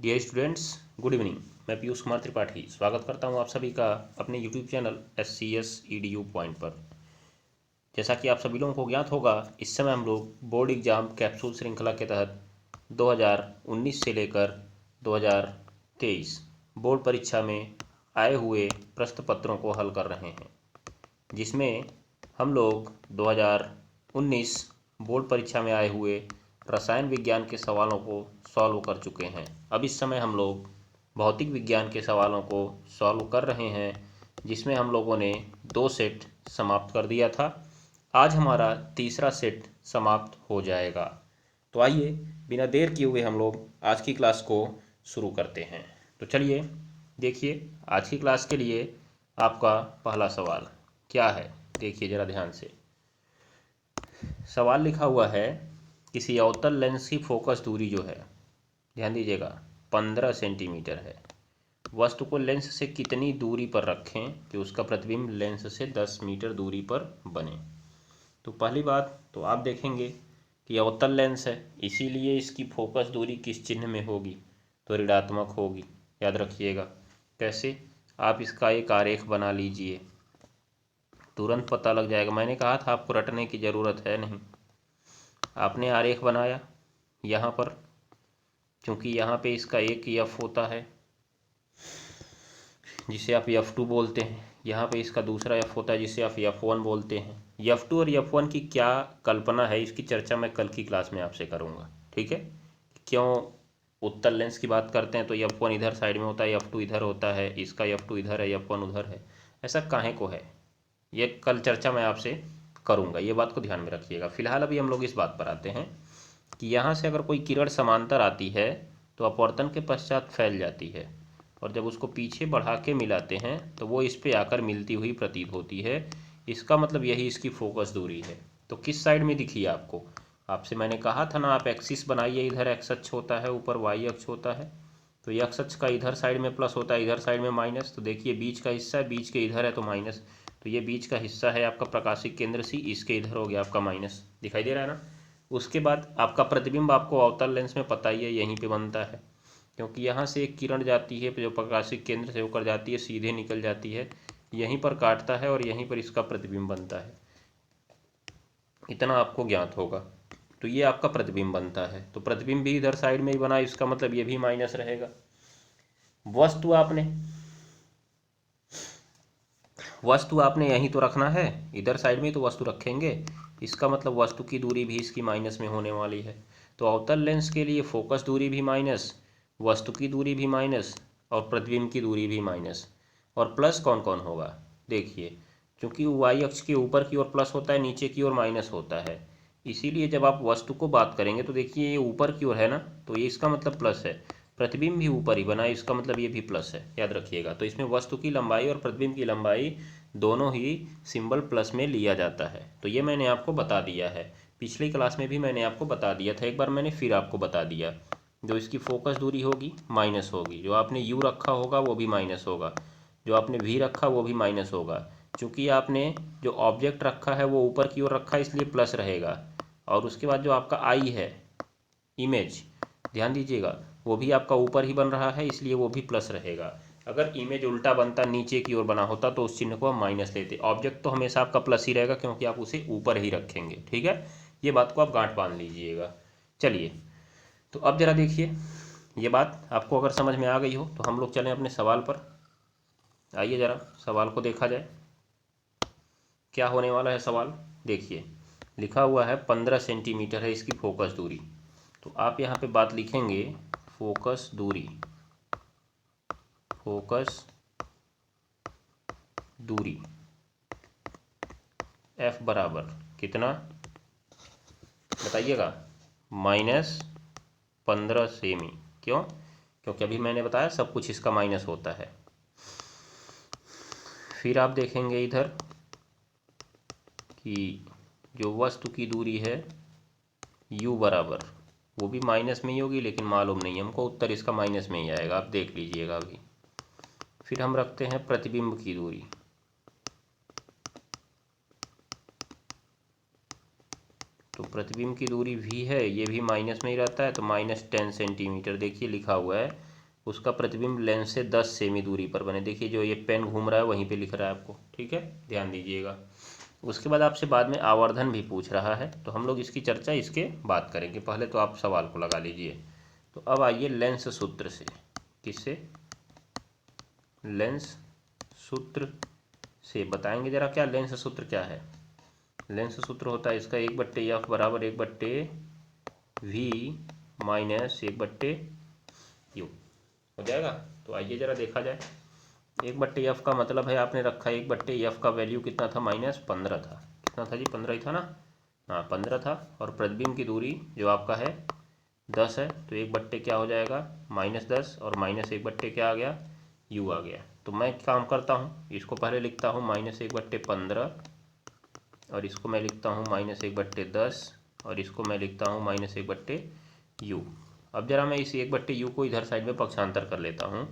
Dear students, good evening. मैं पीयूष कुमार त्रिपाठी स्वागत करता हूं आप सभी का अपने YouTube channel SCS EDU point पर। जैसा कि आप सभी लोगों को ज्ञात होगा, इस समय हम लोग बोर्ड एग्जाम कैप्सूल श्रृंखला के तहत 2019 से लेकर 2023 बोर्ड परीक्षा में आए हुए प्रश्न पत्रों को हल कर रहे हैं, जिसमें हम लोग 2019 बोर्ड परीक्षा में आए हुए रसायन विज्ञान के सवालों को सॉल्व कर चुके हैं। अब इस समय हम लोग भौतिक विज्ञान के सवालों को सॉल्व कर रहे हैं, जिसमें हम लोगों ने 2 सेट समाप्त कर दिया था। आज हमारा तीसरा सेट समाप्त हो जाएगा। तो आइए बिना देर किए हुए हम लोग आज की क्लास को शुरू करते हैं। तो चलिए देखिए, आज की क्लास के लिए आपका पहला सवाल क्या है, देखिए ज़रा ध्यान से। सवाल लिखा हुआ है, किसी अवतल लेंस की फोकस दूरी जो है, ध्यान दीजिएगा, 15 सेंटीमीटर है। वस्तु को लेंस से कितनी दूरी पर रखें कि उसका प्रतिबिंब लेंस से 10 मीटर दूरी पर बने। तो पहली बात तो आप देखेंगे कि अवतल लेंस है, इसीलिए इसकी फोकस दूरी किस चिन्ह में होगी, तो ऋणात्मक होगी। याद रखिएगा। कैसे? आप इसका एक आरेख बना लीजिए, तुरंत पता लग जाएगा। मैंने कहा था आपको रटने की ज़रूरत है नहीं। आपने आरेख बनाया यहाँ पर, क्योंकि यहाँ पे इसका एक F होता है जिसे आप F2 बोलते हैं, यहाँ पे इसका दूसरा F होता है जिसे आप F1 बोलते हैं। F2 और F1 की क्या कल्पना है, इसकी चर्चा मैं कल की क्लास में आपसे करूँगा, ठीक है। क्यों उत्तल लेंस की बात करते हैं तो F1 इधर साइड में होता है, F2 इधर होता है, इसका F2 इधर है, F1 उधर है, ऐसा काहे को है, ये कल चर्चा मैं आपसे करूँगा। ये बात को ध्यान में रखिएगा। फिलहाल अभी हम लोग इस बात पर आते हैं कि यहाँ से अगर कोई किरण समांतर आती है तो अपवर्तन के पश्चात फैल जाती है, और जब उसको पीछे बढ़ा के मिलाते हैं तो वो इस पे आकर मिलती हुई प्रतीत होती है। इसका मतलब यही इसकी फोकस दूरी है। तो किस साइड में दिखी आपको? आपसे मैंने कहा था ना, आप एक्सिस बनाइए, इधर एक्स अक्ष होता है, ऊपर वाई अक्ष होता है। तो एक्स अक्ष का इधर साइड में प्लस होता है, इधर साइड में माइनस। तो देखिए बीच का हिस्सा है, बीच के इधर है तो माइनस। तो ये बीच का हिस्सा है आपका प्रकाशिक केंद्र सी, इसके इधर हो गया आपका माइनस। दिखाई दे रहा है ना। उसके बाद आपका प्रतिबिंब आपको अवतल लेंस में पता ही है, यहीं पे बनता है, क्योंकि यहाँ से एक किरण जाती है जो प्रकाशिक केंद्र से होकर जाती है, सीधे निकल जाती है, यहीं पर काटता है और यहीं पर इसका प्रतिबिंब बनता है। इतना आपको ज्ञात होगा। तो ये आपका प्रतिबिंब बनता है, तो प्रतिबिंब भी इधर साइड में ही बना, इसका मतलब ये भी माइनस रहेगा। वस्तु आपने यहीं तो रखना है, इधर साइड में ही तो वस्तु रखेंगे, इसका मतलब वस्तु की दूरी भी इसकी माइनस में होने वाली है। तो अवतल लेंस के लिए फोकस दूरी भी माइनस, वस्तु की दूरी भी माइनस, और प्रतिबिंब की दूरी भी माइनस। और प्लस कौन कौन होगा, देखिए, क्योंकि वाई अक्ष के ऊपर की ओर प्लस होता है, नीचे की ओर माइनस होता है, इसीलिए जब आप वस्तु को बात करेंगे तो देखिए ये ऊपर की ओर है ना, तो ये इसका मतलब प्लस है। प्रतिबिंब भी ऊपर ही बना है, इसका मतलब ये भी प्लस है, याद रखिएगा। तो इसमें वस्तु की लंबाई और प्रतिबिंब की लंबाई दोनों ही सिंबल प्लस में लिया जाता है। तो ये मैंने आपको बता दिया है, पिछली क्लास में भी मैंने आपको बता दिया था, एक बार मैंने फिर आपको बता दिया। जो इसकी फोकस दूरी होगी माइनस होगी, जो आपने यू रखा होगा वो भी माइनस होगा, जो आपने वी रखा वो भी माइनस होगा। चूँकि आपने जो ऑब्जेक्ट रखा है वो ऊपर की ओर रखा है, इसलिए प्लस रहेगा। और उसके बाद जो आपका आई है, इमेज, ध्यान दीजिएगा, वो भी आपका ऊपर ही बन रहा है, इसलिए वो भी प्लस रहेगा। अगर इमेज उल्टा बनता, नीचे की ओर बना होता, तो उस चिन्ह को हम माइनस लेते। ऑब्जेक्ट तो हमेशा आपका प्लस ही रहेगा, क्योंकि आप उसे ऊपर ही रखेंगे, ठीक है। ये बात को आप गांठ बांध लीजिएगा। चलिए, तो अब जरा देखिए, ये बात आपको अगर समझ में आ गई हो तो हम लोग चलें अपने सवाल पर। आइए जरा सवाल को देखा जाए, क्या होने वाला है सवाल। देखिए लिखा हुआ है 15 सेंटीमीटर है इसकी फोकस दूरी। तो आप यहाँ पे बात लिखेंगे फोकस दूरी, फोकस दूरी F बराबर कितना बताइएगा, -15 सेमी। क्यों? क्योंकि अभी मैंने बताया सब कुछ इसका माइनस होता है। फिर आप देखेंगे इधर कि जो वस्तु की दूरी है U बराबर, वो भी माइनस में ही होगी, लेकिन मालूम नहीं हमको, उत्तर इसका माइनस में ही आएगा, आप देख लीजिएगा अभी। फिर हम रखते हैं प्रतिबिंब की दूरी, तो प्रतिबिंब की दूरी भी है, ये भी माइनस में ही रहता है, तो -10 सेंटीमीटर। देखिए लिखा हुआ है उसका प्रतिबिंब लेंस से 10 सेमी दूरी पर बने। देखिए जो ये पेन घूम रहा है वहीं पे लिख रहा है आपको, ठीक है, ध्यान दीजिएगा। उसके बाद आपसे बाद में आवर्धन भी पूछ रहा है, तो हम लोग इसकी चर्चा इसके बाद करेंगे, पहले तो आप सवाल को लगा लीजिए। तो अब आइए लेंस सूत्र से। किससे? लेंस सूत्र से बताएंगे जरा क्या लेंस सूत्र क्या है। लेंस सूत्र होता है इसका 1/f बराबर 1/v माइनस 1/u हो जाएगा। तो आइए जरा देखा जाए। 1/f का मतलब है आपने रखा 1/f का वैल्यू कितना था, -15 था। कितना था जी? 15 ही था ना? हाँ 15 था। और प्रतिबिंब की दूरी जो आपका है 10 है, तो 1/, क्या हो जाएगा, -10 और -1/, क्या आ गया, u आ गया। तो मैं काम करता हूँ, इसको पहले लिखता हूँ -1/15 और इसको मैं लिखता हूँ -1/10 और इसको मैं लिखता हूँ -1/u। अब जरा मैं इस 1/u को इधर साइड में पक्षांतर कर लेता हूँ,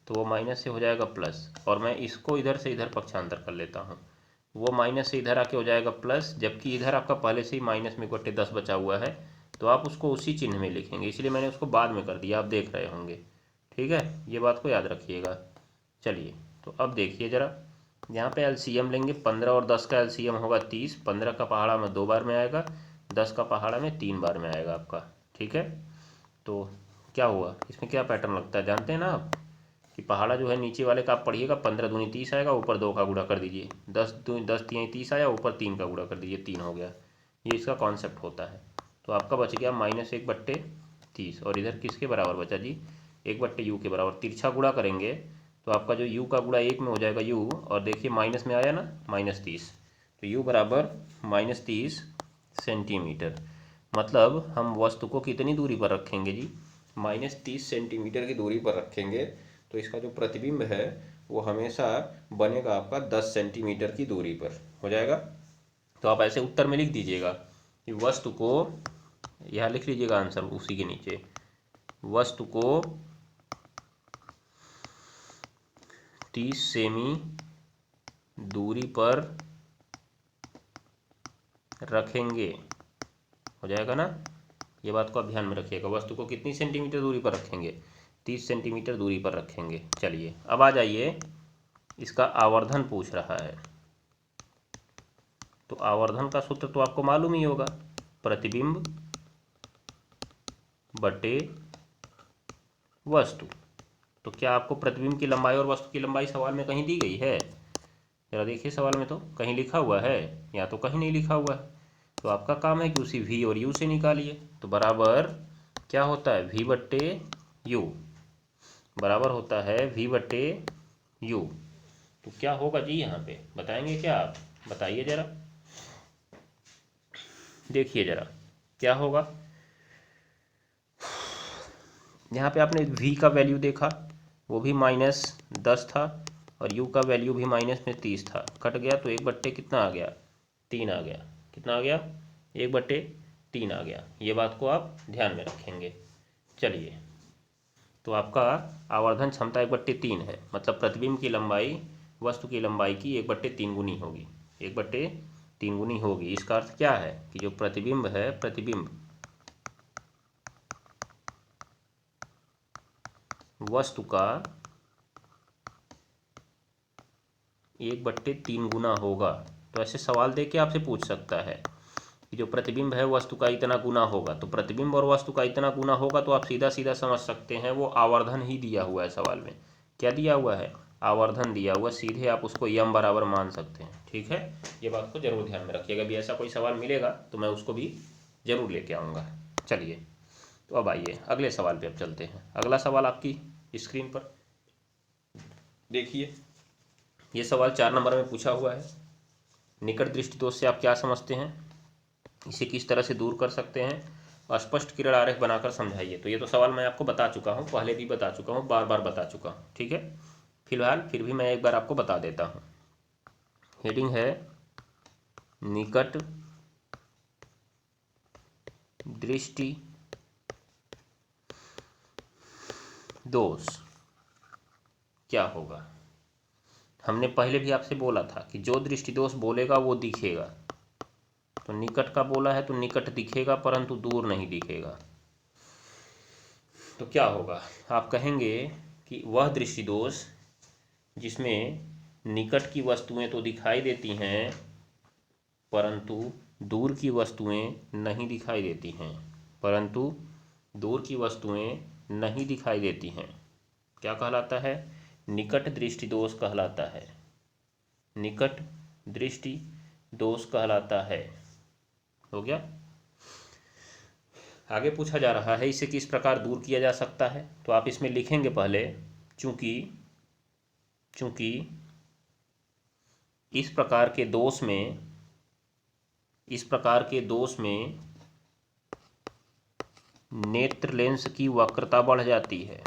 तो वो माइनस से हो जाएगा प्लस, और मैं इसको इधर से इधर पक्षांतर कर लेता हूँ, वो माइनस से इधर आके हो जाएगा प्लस, जबकि इधर आपका पहले से ही माइनस में 1/10 बचा हुआ है, तो आप उसको उसी चिन्ह में लिखेंगे, इसलिए मैंने उसको बाद में कर दिया, आप देख रहे होंगे, ठीक है, ये बात को याद रखिएगा। चलिए तो अब देखिए ज़रा, यहाँ पे एलसीएम लेंगे, 15 और 10 का एलसीएम होगा 30, 15 का पहाड़ा में 2 बार में आएगा, 10 का पहाड़ा में 3 बार में आएगा आपका, ठीक है। तो क्या हुआ, इसमें क्या पैटर्न लगता है जानते हैं ना आप, कि पहाड़ा जो है नीचे वाले का आप पढ़िएगा, 15 दूनी 30 आएगा, ऊपर 2 का गुणा कर दीजिए, 10 तियाई 30 आया, ऊपर 3 का गुणा कर दीजिए, 3 हो गया। ये इसका कॉन्सेप्ट होता है। तो आपका बच गया -1/30, और इधर किसके बराबर बचा जी, 1/u के बराबर। तिरछा गुणा करेंगे तो आपका जो u का गुणा 1 में हो जाएगा u, और देखिए माइनस में आया ना, -30, तो u बराबर -30 सेंटीमीटर। मतलब हम वस्तु को कितनी दूरी पर रखेंगे जी, -30 सेंटीमीटर की दूरी पर रखेंगे, तो इसका जो प्रतिबिंब है वो हमेशा बनेगा आपका 10 सेंटीमीटर की दूरी पर, हो जाएगा। तो आप ऐसे उत्तर में लिख दीजिएगा कि वस्तु को, यहाँ लिख लीजिएगा आंसर उसी के नीचे, वस्तु को 30 सेमी दूरी पर रखेंगे, हो जाएगा ना। ये बात को आप ध्यान में रखिएगा, वस्तु को कितनी सेंटीमीटर दूरी पर रखेंगे, 30 सेंटीमीटर दूरी पर रखेंगे। चलिए अब आ जाइए, इसका आवर्धन पूछ रहा है, तो आवर्धन का सूत्र तो आपको मालूम ही होगा, प्रतिबिंब बटे वस्तु। तो क्या आपको प्रतिबिंब की लंबाई और वस्तु की लंबाई सवाल में कहीं दी गई है? जरा देखिए सवाल में तो कहीं लिखा हुआ है, या तो कहीं नहीं लिखा हुआ है। तो आपका काम है कि उसी v और u से निकालिए। तो बराबर क्या होता है, v/u बराबर होता है v/u। तो क्या होगा जी यहाँ पे, बताएंगे क्या आप, बताइए जरा, देखिए जरा क्या होगा। यहाँ पे आपने v का वैल्यू देखा, वो भी -10 था, और u का वैल्यू भी -30 था, कट गया तो 1/, कितना आ गया, 3 आ गया। कितना आ गया, 1/3 आ गया। ये बात को आप ध्यान में रखेंगे। चलिए, तो आपका आवर्धन क्षमता 1/3 है, मतलब प्रतिबिंब की लंबाई वस्तु की लंबाई की 1/3 गुनी होगी, 1/3 गुनी होगी। इसका अर्थ क्या है कि जो प्रतिबिंब है, प्रतिबिंब वस्तु का 1/3 गुना होगा। तो ऐसे सवाल दे के आपसे पूछ सकता है कि जो प्रतिबिंब है वस्तु का इतना गुना होगा, तो प्रतिबिंब और वस्तु का इतना गुना होगा, तो आप सीधा सीधा समझ सकते हैं वो आवर्धन ही दिया हुआ है सवाल में। क्या दिया हुआ है, आवर्धन दिया हुआ, सीधे आप उसको यम बराबर मान सकते हैं, ठीक है। ये बात को जरूर ध्यान में रखिएगा, भी ऐसा कोई सवाल मिलेगा तो मैं उसको भी जरूर लेके आऊँगा। चलिए तो अब आइए अगले सवाल पे अब चलते हैं। अगला सवाल आपकी स्क्रीन पर देखिए, ये सवाल 4 नंबर में पूछा हुआ है। निकट दृष्टि दोष से आप क्या समझते हैं, इसे किस तरह से दूर कर सकते हैं, स्पष्ट किरण आरेख बनाकर समझाइए। तो ये तो सवाल मैं आपको बता चुका हूँ, पहले भी बता चुका हूँ, बार बार बता चुका हूँ, ठीक है। फिलहाल फिर भी मैं एक बार आपको बता देता हूँ। हेडिंग है निकट दृष्टि दोष क्या होगा। हमने पहले भी आपसे बोला था कि जो दृष्टि दोष बोलेगा वो दिखेगा। तो निकट का बोला है तो निकट दिखेगा, परंतु दूर नहीं दिखेगा। तो क्या होगा, आप कहेंगे कि वह दृष्टि दोष जिसमें निकट की वस्तुएं तो दिखाई देती हैं परंतु दूर की वस्तुएं नहीं दिखाई देती हैं, परंतु दूर की वस्तुएं नहीं दिखाई देती हैं, क्या कहलाता है, निकट दृष्टि दोष कहलाता है, निकट दृष्टि दोष कहलाता है। हो गया। आगे पूछा जा रहा है इसे किस प्रकार दूर किया जा सकता है, तो आप इसमें लिखेंगे पहले चूंकि इस प्रकार के दोष में नेत्र लेंस की वक्रता बढ़ जाती है,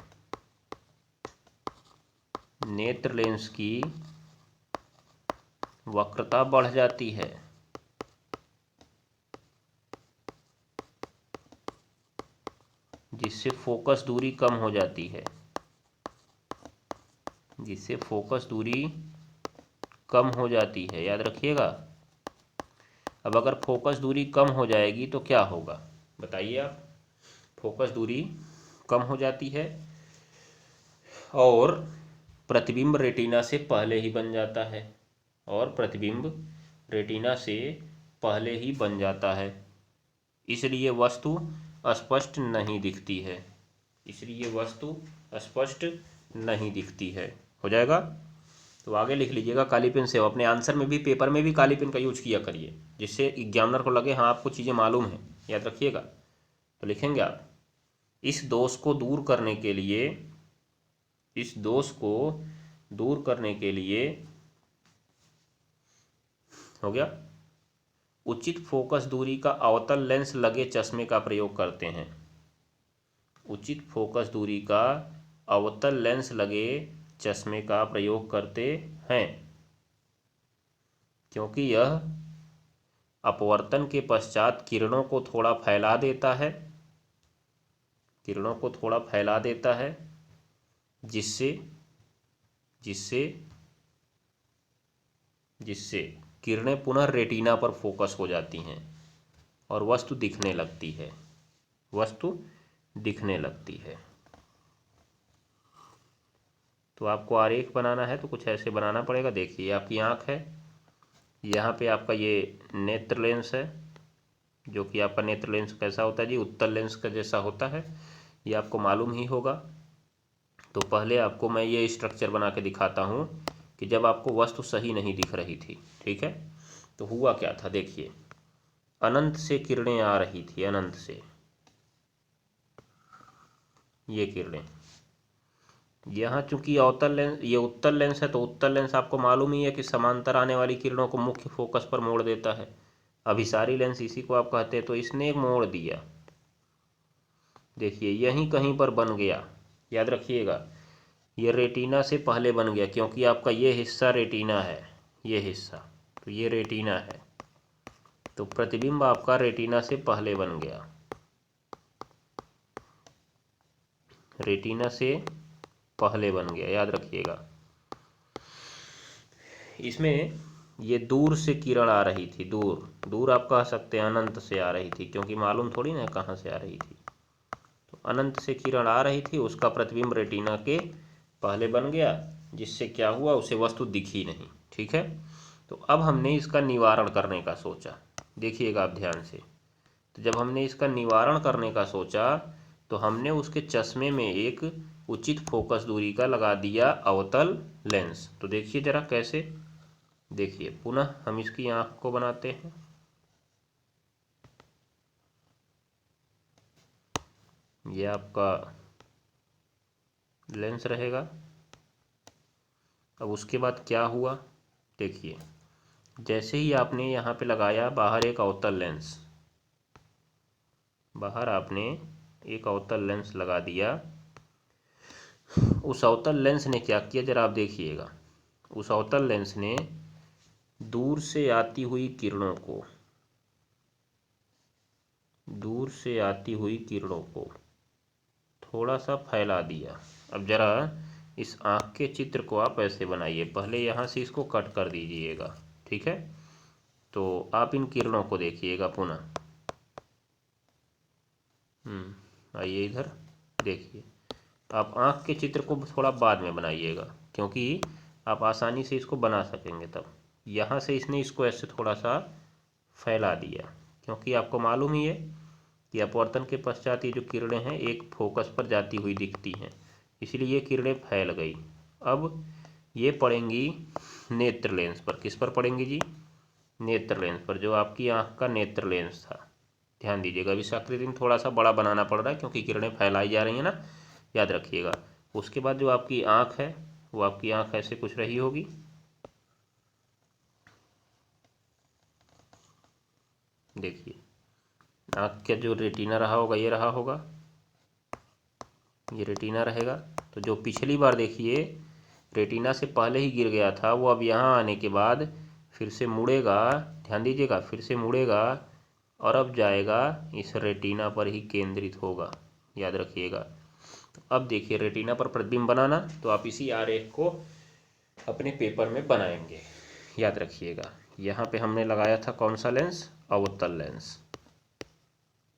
नेत्र लेंस की वक्रता बढ़ जाती है, जिससे फोकस दूरी कम हो जाती है, जिससे फोकस दूरी कम हो जाती है, याद रखिएगा। अब अगर फोकस दूरी कम हो जाएगी तो क्या होगा बताइए आप, फोकस दूरी कम हो जाती है और प्रतिबिंब रेटिना से पहले ही बन जाता है, और प्रतिबिंब रेटिना से पहले ही बन जाता है, इसलिए वस्तु स्पष्ट नहीं दिखती है, इसलिए वस्तु स्पष्ट नहीं दिखती है। हो जाएगा। तो आगे लिख लीजिएगा काली पेन से, अपने आंसर में भी पेपर में भी काली पेन का यूज किया करिए, जिससे एग्जामिनर को लगे हाँ आपको चीज़ें मालूम हैं, याद रखिएगा। तो लिखेंगे आप, इस दोष को दूर करने के लिए, इस दोष को दूर करने के लिए, हो गया, उचित फोकस दूरी का अवतल लेंस लगे चश्मे का प्रयोग करते हैं, उचित फोकस दूरी का अवतल लेंस लगे चश्मे का प्रयोग करते हैं, क्योंकि यह अपवर्तन के पश्चात किरणों को थोड़ा फैला देता है, किरणों को थोड़ा फैला देता है, जिससे जिससे जिससे किरणें पुनः रेटिना पर फोकस हो जाती हैं और वस्तु दिखने लगती है, वस्तु दिखने लगती है। तो आपको आरेख बनाना है तो कुछ ऐसे बनाना पड़ेगा। देखिए आपकी आँख है, यहाँ पे आपका ये नेत्र लेंस है, जो कि आपका नेत्र लेंस कैसा होता है जी, उत्तल लेंस का जैसा होता है, ये आपको मालूम ही होगा। तो पहले आपको मैं ये स्ट्रक्चर बना के दिखाता हूँ कि जब आपको वस्तु सही नहीं दिख रही थी, ठीक है, तो हुआ क्या था। देखिए अनंत से किरणें आ रही थी, अनंत से ये किरणें, यहाँ चूंकि अवतल लेंस, ये उत्तल लेंस है, तो उत्तल लेंस आपको मालूम ही है कि समांतर आने वाली किरणों को मुख्य फोकस पर मोड़ देता है, अभिसारी लेंस इसी को आप कहते हैं। तो इसने एक मोड़ दिया, देखिए यहीं कहीं पर बन गया, याद रखिएगा, ये रेटिना से पहले बन गया, क्योंकि आपका ये हिस्सा रेटिना है, ये हिस्सा, तो ये रेटिना है, तो प्रतिबिंब आपका रेटिना से पहले बन गया, रेटिना से पहले बन गया, याद रखिएगा। इसमें ये दूर से किरण आ रही थी, दूर दूर आप कह सकते हैं अनंत से आ रही थी, क्योंकि मालूम थोड़ी ना कहाँ से आ रही थी, तो अनंत से किरण आ रही थी, उसका प्रतिबिंब रेटिना के पहले बन गया, जिससे क्या हुआ, उसे वस्तु दिखी नहीं, ठीक है। तो अब हमने इसका निवारण करने का सोचा, देखिएगा आप ध्यान से। तो जब हमने इसका निवारण करने का सोचा तो हमने उसके चश्मे में एक उचित फोकस दूरी का लगा दिया अवतल लेंस। तो देखिए जरा कैसे, देखिए पुनः हम इसकी आँख को बनाते हैं, ये आपका लेंस रहेगा। अब उसके बाद क्या हुआ, देखिए जैसे ही आपने यहाँ पे लगाया बाहर एक अवतल लेंस, बाहर आपने एक अवतल लेंस लगा दिया, उस अवतल लेंस ने क्या किया जरा आप देखिएगा, उस अवतल लेंस ने दूर से आती हुई किरणों को, दूर से आती हुई किरणों को थोड़ा सा फैला दिया। अब जरा इस आँख के चित्र को आप ऐसे बनाइए, पहले यहाँ से इसको कट कर दीजिएगा, ठीक है। तो आप इन किरणों को देखिएगा पुनः, आइए इधर देखिए, आप आँख के चित्र को थोड़ा बाद में बनाइएगा, क्योंकि आप आसानी से इसको बना सकेंगे तब। यहाँ से इसने इसको ऐसे थोड़ा सा फैला दिया, क्योंकि आपको मालूम ही है कि अपवर्तन के पश्चात ये जो किरणें हैं एक फोकस पर जाती हुई दिखती हैं, इसलिए ये किरणें फैल गई। अब ये पड़ेंगी नेत्र लेंस पर। किस पर पड़ेंगी जी? नेत्र लेंस पर, जो आपकी आँख का नेत्र लेंस था। ध्यान दीजिएगा, अब इस आकृति में थोड़ा सा बड़ा बनाना पड़ रहा है क्योंकि किरणें फैलाई जा रही हैं ना, याद रखिएगा। उसके बाद जो आपकी आँख है वो आपकी आँख ऐसे कुछ रही होगी, देखिए आँख का जो रेटिना रहा होगा ये रहा होगा, ये रेटिना रहेगा। तो जो पिछली बार देखिए रेटिना से पहले ही गिर गया था, वो अब यहाँ आने के बाद फिर से मुड़ेगा, ध्यान दीजिएगा, फिर से मुड़ेगा और अब जाएगा इस रेटिना पर ही केंद्रित होगा, याद रखिएगा। अब देखिए रेटिना पर प्रतिबिंब बनाना, तो आप इसी आरेख को अपने पेपर में बनाएंगे, याद रखिएगा। यहाँ पे हमने लगाया था कौन सा लेंस? अवतल लेंस।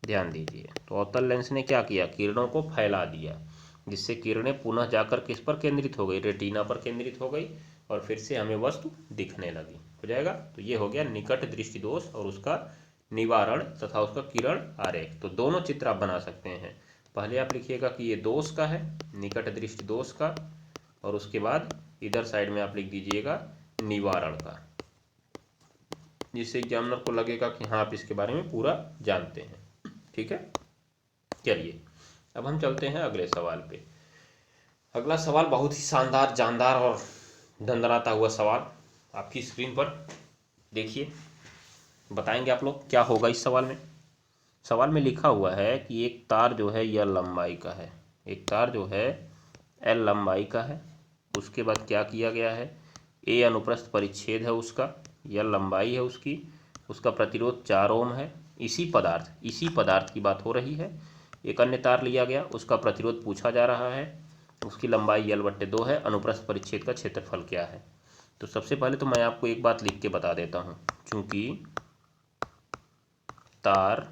ध्यान दीजिए, तो अवतल लेंस ने क्या किया? किरणों को फैला दिया, जिससे किरणें पुनः जाकर किस पर केंद्रित हो गई? रेटिना पर केंद्रित हो गई और फिर से हमें वस्तु दिखने लगी। हो जाएगा। तो ये हो गया निकट दृष्टि दोष और उसका निवारण तथा उसका किरण आरेख। तो दोनों चित्र आप बना सकते हैं। पहले आप लिखिएगा कि ये दोष का है, निकट दृष्टि दोष का, और उसके बाद इधर साइड में आप लिख दीजिएगा निवारण का, जिससे एग्जामिनर को लगेगा कि हाँ आप इसके बारे में पूरा जानते हैं। ठीक है, चलिए अब हम चलते हैं अगले सवाल पे। अगला सवाल बहुत ही शानदार, जानदार और दंदनाता हुआ सवाल आपकी स्क्रीन पर देखिए। बताएंगे आप लोग क्या होगा इस सवाल में। सवाल में लिखा हुआ है कि एक तार जो है यह लंबाई का है, एक तार जो है एल लंबाई का है। उसके बाद क्या किया गया है? ए अनुप्रस्थ परिच्छेद है उसका, यह लंबाई है उसकी, उसका प्रतिरोध 4 ओम है। इसी पदार्थ की बात हो रही है। एक अन्य तार लिया गया, उसका प्रतिरोध पूछा जा रहा है, उसकी लंबाई L/2 है, अनुप्रस्थ परिच्छेद का क्षेत्रफल क्या है? तो सबसे पहले तो मैं आपको एक बात लिख के बता देता हूँ, चूंकि तार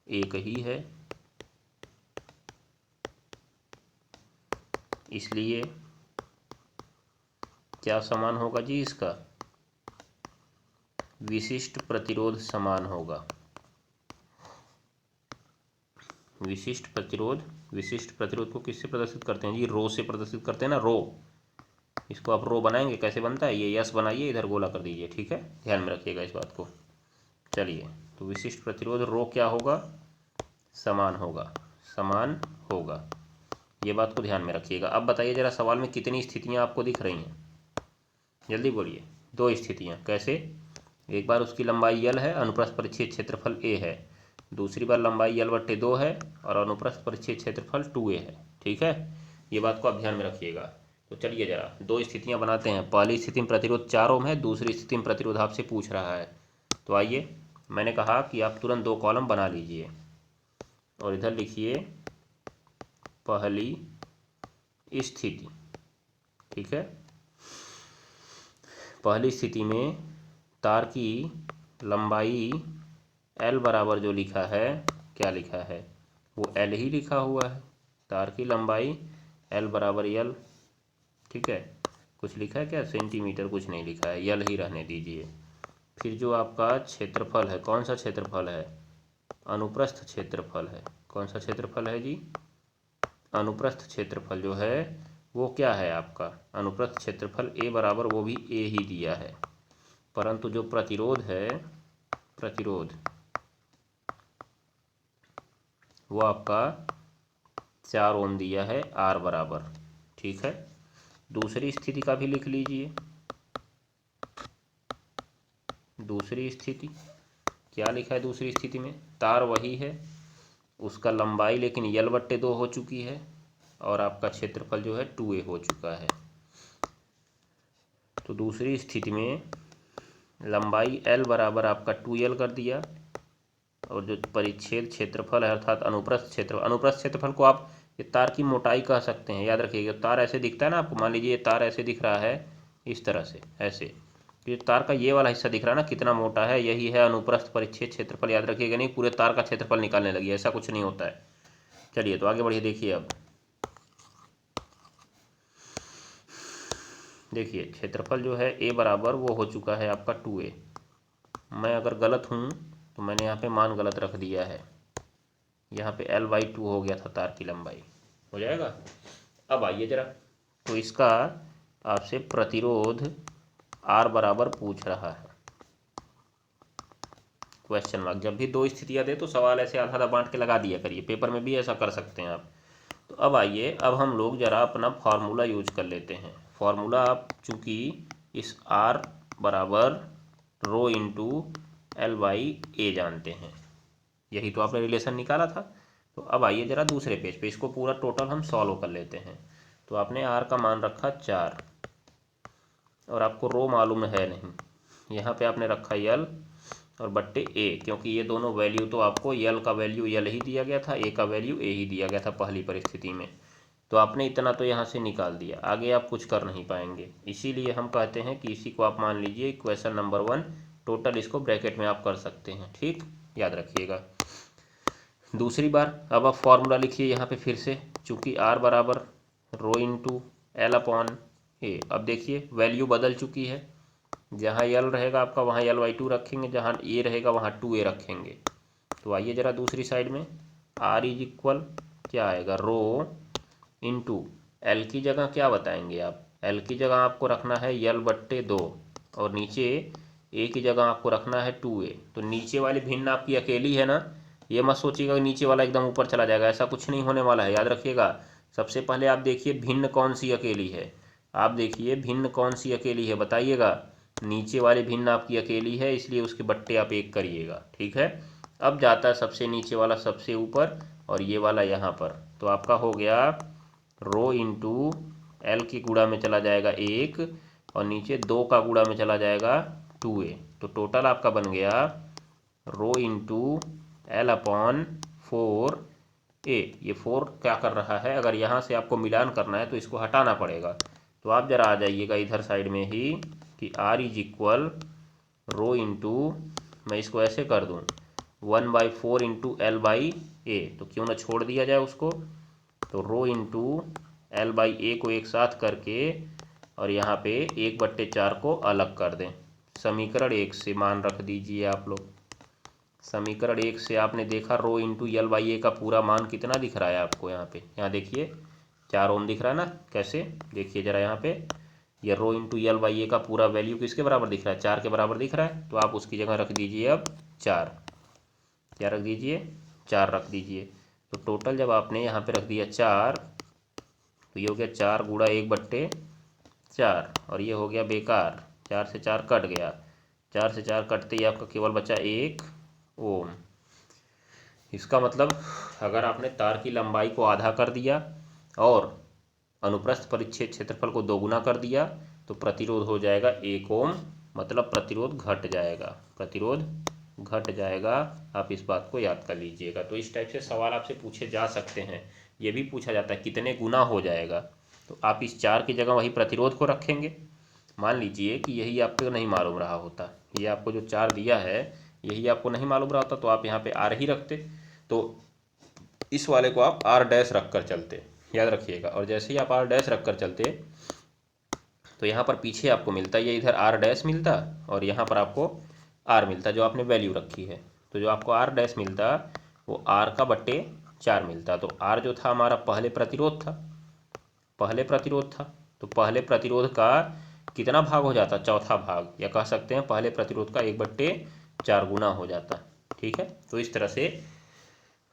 एक ही है इसलिए क्या समान होगा जी? इसका विशिष्ट प्रतिरोध समान होगा। विशिष्ट प्रतिरोध को किससे प्रदर्शित करते हैं जी? रो से प्रदर्शित करते हैं ना, रो। इसको आप रो बनाएंगे, कैसे बनता है? ये यस बनाइए, इधर गोला कर दीजिए। ठीक है, ध्यान में रखिएगा इस बात को। चलिए, तो विशिष्ट प्रतिरोध रो क्या होगा? समान होगा, समान होगा। ये बात को ध्यान में रखिएगा। अब बताइए जरा, सवाल में कितनी स्थितियां आपको दिख रही हैं? जल्दी बोलिए। 2 स्थितियां। कैसे? एक बार उसकी लंबाई L है, अनुप्रस्थ परिच्छेद क्षेत्रफल A है। दूसरी बार लंबाई L/2 है और अनुप्रस्थ परिच्छेद क्षेत्रफल 2A है। ठीक है, ये बात को आप ध्यान में रखिएगा। तो चलिए जरा 2 स्थितियां बनाते हैं। पहली स्थिति में प्रतिरोध 4 ओम है, दूसरी स्थिति में प्रतिरोध आपसे पूछ रहा है। तो आइए, मैंने कहा कि आप तुरंत 2 कॉलम बना लीजिए और इधर लिखिए पहली स्थिति। ठीक है, पहली स्थिति में तार की लंबाई L बराबर जो लिखा है, क्या लिखा है? वो L ही लिखा हुआ है। तार की लंबाई L बराबर L। ठीक है, कुछ लिखा है क्या? सेंटीमीटर कुछ नहीं लिखा है, L ही रहने दीजिए। फिर जो आपका क्षेत्रफल है, कौन सा क्षेत्रफल है? अनुप्रस्थ क्षेत्रफल है। कौन सा क्षेत्रफल है जी? अनुप्रस्थ क्षेत्रफल जो है वो क्या है आपका? अनुप्रस्थ क्षेत्रफल A बराबर, वो भी A ही दिया है, परंतु जो प्रतिरोध है, प्रतिरोध वो आपका 4 ओम दिया है, R बराबर। ठीक है, दूसरी स्थिति का भी लिख लीजिए। दूसरी स्थिति क्या लिखा है? दूसरी स्थिति में तार वही है, उसका लंबाई लेकिन L/2 हो चुकी है और आपका क्षेत्रफल जो है 2A हो चुका है। तो दूसरी स्थिति में लंबाई L बराबर आपका 2L कर दिया और जो परिच्छेद क्षेत्रफल है अर्थात अनुप्रस्थ क्षेत्रफल को आप ये तार की मोटाई कह सकते हैं। याद रखिएगा, तार ऐसे दिखता है ना आपको, मान लीजिए ये तार ऐसे दिख रहा है इस तरह से, ऐसे ये तार का ये वाला हिस्सा दिख रहा है ना कितना मोटा है, यही है अनुप्रस्थ परिच्छेद क्षेत्रफल। याद रखिएगा, नहीं पूरे तार का क्षेत्रफल निकालने लगी, ऐसा कुछ नहीं होता है। चलिए तो आगे बढ़िए। देखिए अब देखिए क्षेत्रफल जो है ए बराबर वो हो चुका है आपका 2a। मैं अगर गलत हूँ तो मैंने यहाँ पे मान गलत रख दिया है, यहाँ पे L/2 हो गया था तार की लंबाई, हो जाएगा। अब आइए जरा, तो इसका आपसे प्रतिरोध R बराबर पूछ रहा है, क्वेश्चन मार्क। जब भी दो स्थितियाँ दे तो सवाल ऐसे आधा आधा बांट के लगा दिया करिए, पेपर में भी ऐसा कर सकते हैं आप। तो अब आइए, अब हम लोग जरा अपना फार्मूला यूज कर लेते हैं। फार्मूला आप चूँकि इस R बराबर रो इंटू L/A जानते हैं, यही तो आपने रिलेशन निकाला था। तो अब आइए जरा दूसरे पेज पे इसको पूरा टोटल हम सॉल्व कर लेते हैं। तो आपने R का मान रखा 4 और आपको रो मालूम है नहीं, यहाँ पे आपने रखा L और बट्टे A, क्योंकि ये दोनों वैल्यू तो आपको L का वैल्यू L ही दिया गया था, A का वैल्यू A ही दिया गया था पहली परिस्थिति में। तो आपने इतना तो यहाँ से निकाल दिया, आगे आप कुछ कर नहीं पाएंगे। इसीलिए हम कहते हैं कि इसी को आप मान लीजिए इक्वेशन नंबर 1, टोटल इसको ब्रैकेट में आप कर सकते हैं, ठीक, याद रखिएगा। दूसरी बार अब आप फॉर्मूला लिखिए यहाँ पे फिर से, चूँकि R बराबर रो इंटू L/A। अब देखिए वैल्यू बदल चुकी है, जहाँ L रहेगा आपका वहाँ L/2 रखेंगे, जहाँ A रहेगा वहाँ 2A रखेंगे। तो आइए ज़रा दूसरी साइड में, R इज इक्वल क्या आएगा, रो इंटू L की जगह क्या बताएंगे आप, L की जगह आपको रखना है L/2 और नीचे A की जगह आपको रखना है 2A। तो नीचे वाली भिन्न आपकी अकेली है ना, ये मत सोचिएगा कि नीचे वाला एकदम ऊपर चला जाएगा, ऐसा कुछ नहीं होने वाला है, याद रखिएगा। सबसे पहले आप देखिए भिन्न कौन सी अकेली है, आप देखिए भिन्न कौन सी अकेली है बताइएगा। नीचे वाली भिन्न आपकी अकेली है, इसलिए उसके बट्टे आप 1 करिएगा, ठीक है। अब जाता है सबसे नीचे वाला सबसे ऊपर और ये वाला यहाँ पर, तो आपका हो गया रो इंटू L की गुणा में चला जाएगा 1 और नीचे 2 का गुणा में चला जाएगा 2A। तो टोटल आपका बन गया रो इंटू L/4A। ये 4 क्या कर रहा है, अगर यहाँ से आपको मिलान करना है तो इसको हटाना पड़ेगा। तो आप जरा आ जाइएगा इधर साइड में ही कि R is equal rho into, मैं इसको ऐसे कर दूँ 1/4 इंटू L/A, तो क्यों ना छोड़ दिया जाए उसको। तो रो इंटू L/A को एक साथ करके और यहाँ पे 1/4 को अलग कर दें। समीकरण 1 से मान रख दीजिए आप लोग। समीकरण 1 से आपने देखा रो इंटू L/A का पूरा मान कितना दिख रहा है आपको, यहाँ पे, यहाँ देखिए 4 ओम दिख रहा है ना, कैसे, देखिए ज़रा यहाँ पे, ये रो इंटू L/A का पूरा वैल्यू किसके बराबर दिख रहा है, 4 के बराबर दिख रहा है। तो आप उसकी जगह रख दीजिए अब 4, क्या रख दीजिए, 4 रख दीजिए। तो टोटल जब आपने यहाँ पे रख दिया 4, तो ये हो गया 4 गुणा 1/4 और ये हो गया बेकार, 4 से 4 कट गया, 4 से 4 कटते ही आपका केवल बचा 1 ओम। इसका मतलब अगर आपने तार की लंबाई को आधा कर दिया और अनुप्रस्थ परिच्छेद क्षेत्रफल को दोगुना कर दिया तो प्रतिरोध हो जाएगा 1 ओम, मतलब प्रतिरोध घट जाएगा, प्रतिरोध घट जाएगा। आप इस बात को याद कर लीजिएगा। तो इस टाइप से सवाल आपसे पूछे जा सकते हैं। ये भी पूछा जाता है कितने गुना हो जाएगा, तो आप इस 4 की जगह वही प्रतिरोध को रखेंगे। मान लीजिए कि यही आपको नहीं मालूम रहा होता, ये आपको जो 4 दिया है यही आपको नहीं मालूम रहा होता, तो आप यहाँ पे R ही रखते, तो इस वाले को आप R डैश रख कर चलते, याद रखिएगा। और जैसे ही आप R डैश रख कर चलते तो यहाँ पर पीछे आपको मिलता, ये इधर R डैश मिलता और यहाँ पर आपको R मिलता जो आपने वैल्यू रखी है। तो जो आपको R डैश मिलता वो R का बट्टे 4 मिलता। तो R जो था हमारा पहले प्रतिरोध था, पहले प्रतिरोध था, तो पहले प्रतिरोध का कितना भाग हो जाता, चौथा भाग, या कह सकते हैं पहले प्रतिरोध का 1/4 गुना हो जाता, ठीक है। तो इस तरह से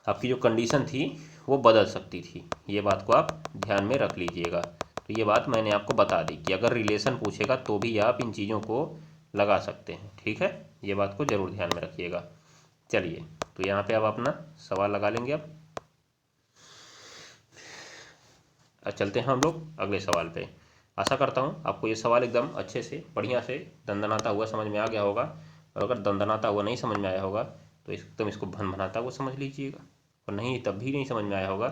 आपकी जो कंडीशन थी वो बदल सकती थी, ये बात को आप ध्यान में रख लीजिएगा। तो ये बात मैंने आपको बता दी कि अगर रिलेशन पूछेगा तो भी आप इन चीज़ों को लगा सकते हैं, ठीक है, ये बात को ज़रूर ध्यान में रखिएगा। चलिए तो यहाँ पे आप अपना सवाल लगा लेंगे। अब चलते हैं हम लोग अगले सवाल पे। आशा करता हूँ आपको ये सवाल एकदम अच्छे से बढ़िया से दंदनाता हुआ समझ में आ गया होगा, और अगर दंदनाता हुआ नहीं समझ में आया होगा तो एकदम इसको भनभनाता हुआ समझ लीजिएगा, और नहीं तब भी नहीं समझ में आया होगा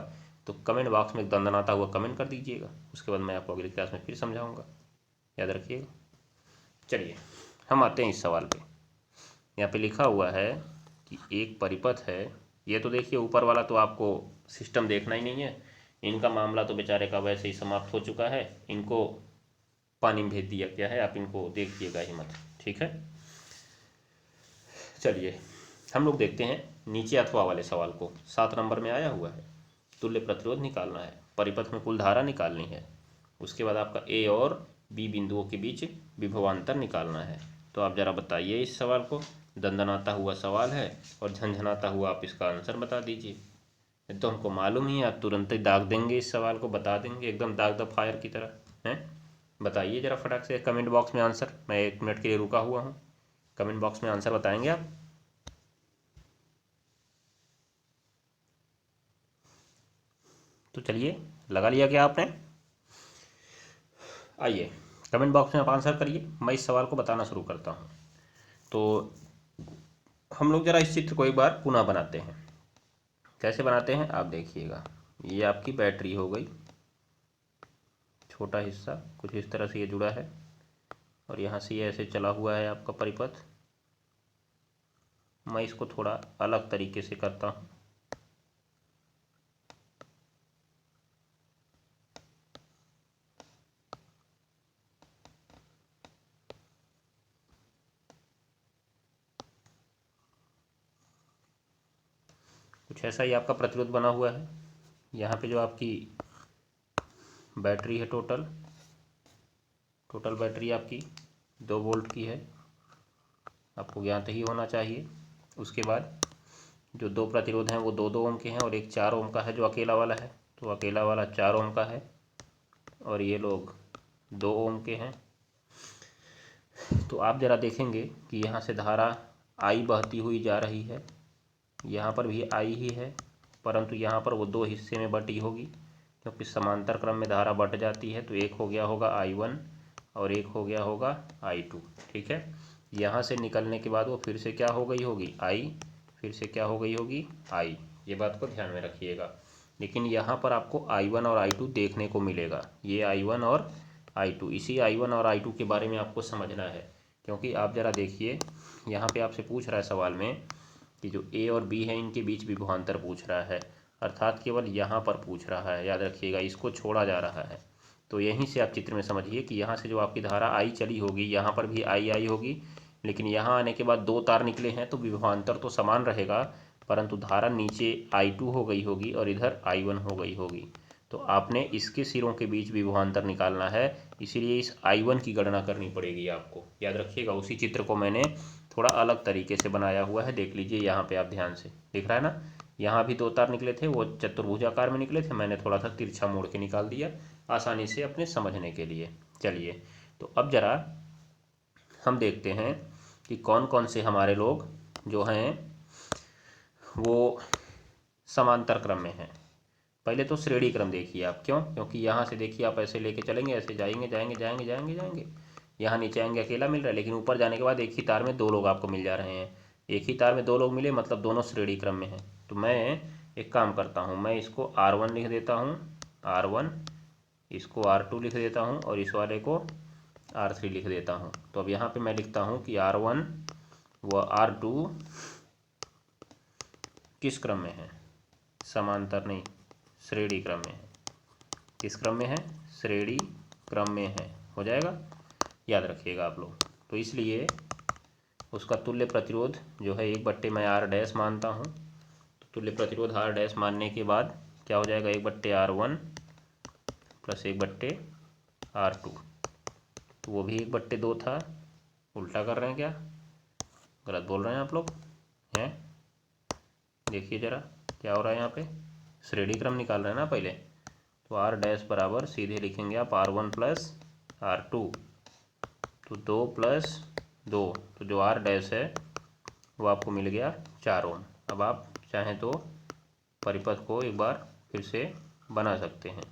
तो कमेंट बॉक्स में दंदनाता हुआ कमेंट कर दीजिएगा। उसके बाद मैं आपको अगली क्लास में फिर समझाऊँगा, याद रखिएगा। चलिए हम आते हैं इस सवाल पे। यहाँ पे लिखा हुआ है कि एक परिपथ है, ये तो देखिए ऊपर वाला तो आपको सिस्टम देखना ही नहीं है, इनका मामला तो बेचारे का वैसे ही समाप्त हो चुका है, इनको पानी में भेज दिया गया है, आप इनको देखिएगा ही मत, ठीक है। चलिए हम लोग देखते हैं नीचे अथवा वाले सवाल को। 7 नंबर में आया हुआ है तुल्य प्रतिरोध निकालना है, परिपथ में कुल धारा निकालनी है, उसके बाद आपका ए और बी बिंदुओं के बीच विभवांतर निकालना है। तो आप ज़रा बताइए इस सवाल को, दंदनाता हुआ सवाल है और झंझनाता हुआ आप इसका आंसर बता दीजिए। तो हमको मालूम ही है आप तुरंत ही दाग देंगे, इस सवाल को बता देंगे एकदम दाग द फायर की तरह हैं। बताइए ज़रा फटाक से कमेंट बॉक्स में आंसर, मैं 1 मिनट के लिए रुका हुआ हूँ, कमेंट बॉक्स में आंसर बताएंगे आप। तो चलिए लगा लिया क्या आपने? आइए कमेंट बॉक्स में आप आंसर करिए, मैं इस सवाल को बताना शुरू करता हूँ। तो हम लोग ज़रा इस चित्र को एक बार पुनः बनाते हैं। कैसे बनाते हैं आप देखिएगा। ये आपकी बैटरी हो गई, छोटा हिस्सा कुछ इस तरह से ये जुड़ा है और यहाँ से ये ऐसे चला हुआ है आपका परिपथ। मैं इसको थोड़ा अलग तरीके से करता हूँ। कुछ ऐसा ही आपका प्रतिरोध बना हुआ है। यहाँ पे जो आपकी बैटरी है, टोटल बैटरी आपकी 2 वोल्ट की है, आपको ज्ञात ही होना चाहिए। उसके बाद जो 2 प्रतिरोध हैं वो 2-2 ओम के हैं और एक 4 ओम का है जो अकेला वाला है, तो अकेला वाला 4 ओम का है और ये लोग 2 ओम के हैं। तो आप ज़रा देखेंगे कि यहाँ से धारा आई बहती हुई जा रही है, यहाँ पर भी आई ही है, परंतु यहाँ पर वो 2 हिस्से में बटी होगी, क्योंकि समांतर क्रम में धारा बट जाती है। तो एक हो गया होगा I1 और एक हो गया होगा I2, ठीक है। यहाँ से निकलने के बाद वो फिर से क्या हो गई होगी I, फिर से क्या हो गई होगी I, ये बात को ध्यान में रखिएगा। लेकिन यहाँ पर आपको I1 और I2 देखने को मिलेगा, ये I1 और I2, इसी I1 और I2 के बारे में आपको समझना है। क्योंकि आप ज़रा देखिए यहाँ पे आपसे पूछ रहा है सवाल में कि जो ए और बी है इनके बीच विभवांतर पूछ रहा है, अर्थात केवल यहाँ पर पूछ रहा है, याद रखिएगा, इसको छोड़ा जा रहा है। तो यहीं से आप चित्र में समझिए कि यहाँ से जो आपकी धारा आई चली होगी, यहाँ पर भी आई होगी, लेकिन यहाँ आने के बाद 2 तार निकले हैं तो विभवांतर तो समान रहेगा, परंतु धारा नीचे I2 हो गई होगी और इधर I1 हो गई होगी। तो आपने इसके सिरों के बीच विभवांतर निकालना है, इसीलिए इस I1 की गणना करनी पड़ेगी आपको, याद रखिएगा। उसी चित्र को मैंने थोड़ा अलग तरीके से बनाया हुआ है, देख लीजिए यहाँ पे आप ध्यान से, दिख रहा है ना, यहाँ भी 2 तार निकले थे, वो चतुर्भुजाकार में निकले थे, मैंने थोड़ा सा तिरछा मोड़ के निकाल दिया आसानी से अपने समझने के लिए। चलिए तो अब ज़रा हम देखते हैं कि कौन कौन से हमारे लोग जो हैं वो समांतर क्रम में हैं। पहले तो श्रेणी क्रम देखिए आप, क्यों? क्योंकि यहाँ से देखिए आप ऐसे लेके चलेंगे, ऐसे जाएंगे जाएंगे जाएंगे जाएंगे जाएंगे, यहाँ नीचे आएंगे अकेला मिल रहा है, लेकिन ऊपर जाने के बाद एक ही तार में 2 लोग आपको मिल जा रहे हैं। एक ही तार में 2 लोग मिले मतलब दोनों श्रेणी क्रम में हैं। तो मैं एक काम करता हूँ, मैं इसको R1 लिख देता हूँ, R1, इसको R2 लिख देता हूँ और इस वाले को R3 लिख देता हूँ। तो अब यहाँ पे मैं लिखता हूँ कि R1 व R2 किस क्रम में है? समांतर नहीं, श्रेणी क्रम में है। किस क्रम में है? श्रेणी क्रम में है, हो जाएगा, याद रखिएगा आप लोग। तो इसलिए उसका तुल्य प्रतिरोध जो है 1/, मैं R' मानता हूँ, तो तुल्य प्रतिरोध R' मानने के बाद क्या हो जाएगा, 1/R1 प्लस 1/R2, तो वो भी 1/2 था। उल्टा कर रहे हैं क्या? गलत बोल रहे हैं आप लोग हैं? देखिए ज़रा क्या हो रहा है यहाँ पे, श्रेणी क्रम निकाल रहे हैं ना पहले, तो R' बराबर सीधे लिखेंगे आप R1 प्लस R2, तो 2 प्लस 2, तो जो R' है वो आपको मिल गया 4 ओम। अब आप चाहें तो परिपथ को एक बार फिर से बना सकते हैं।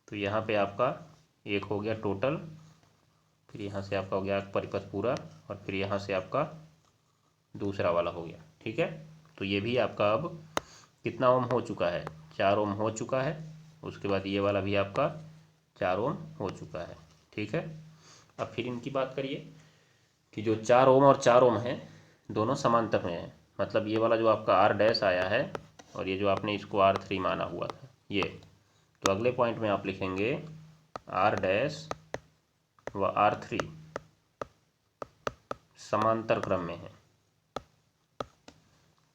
तो यहाँ पे आपका एक हो गया टोटल, फिर यहाँ से आपका हो गया परिपथ पूरा, और फिर यहाँ से आपका दूसरा वाला हो गया, ठीक है। तो ये भी आपका अब कितना ओम हो चुका है? 4 ओम हो चुका है। उसके बाद ये वाला भी आपका 4 ओम हो चुका है, ठीक है। अब फिर इनकी बात करिए कि जो 4 ओम और 4 ओम है दोनों समांतर में हैं, मतलब ये वाला जो आपका आर डैश आया है और ये जो आपने इसको R3 माना हुआ था ये, तो अगले पॉइंट में आप लिखेंगे आर डैश व R3 समांतर क्रम में है।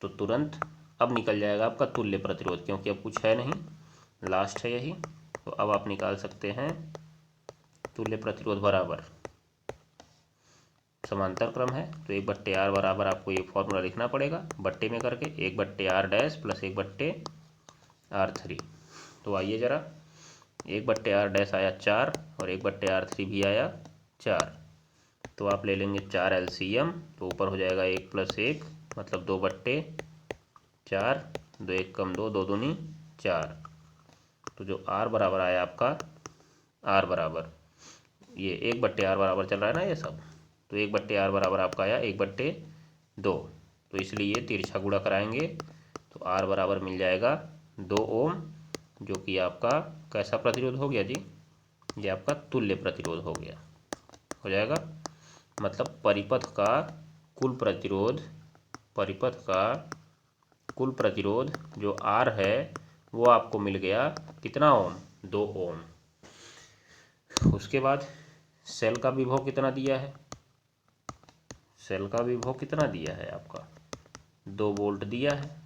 तो तुरंत अब निकल जाएगा आपका तुल्य प्रतिरोध, क्योंकि अब कुछ है नहीं, लास्ट है यही। तो अब आप निकाल सकते हैं तुल्य प्रतिरोध बराबर समांतर क्रम है तो 1/R बराबर आपको ये फॉर्मूला लिखना पड़ेगा बट्टे में करके 1/R डैश प्लस 1/R3। तो आइए ज़रा 1/R डैश आया 4 और 1/R3 भी आया 4। तो आप ले लेंगे 4 LCM, तो ऊपर हो जाएगा 1 + 1 मतलब 2/4, 2 1 कम 2, 2 दूनी 4। तो जो R बराबर आया आपका, R बराबर ये 1/R बराबर चल रहा है ना ये सब, तो 1/R बराबर आपका आया 1/2। तो इसलिए तिरछा गुणा कराएंगे तो R बराबर मिल जाएगा 2 ओम, जो कि आपका कैसा प्रतिरोध हो गया जी, ये आपका तुल्य प्रतिरोध हो गया, हो जाएगा। मतलब परिपथ का कुल प्रतिरोध जो R है वो आपको मिल गया कितना ओम, 2 ओम। उसके बाद सेल का विभव कितना दिया है, सेल का विभव कितना दिया है आपका 2 वोल्ट दिया है।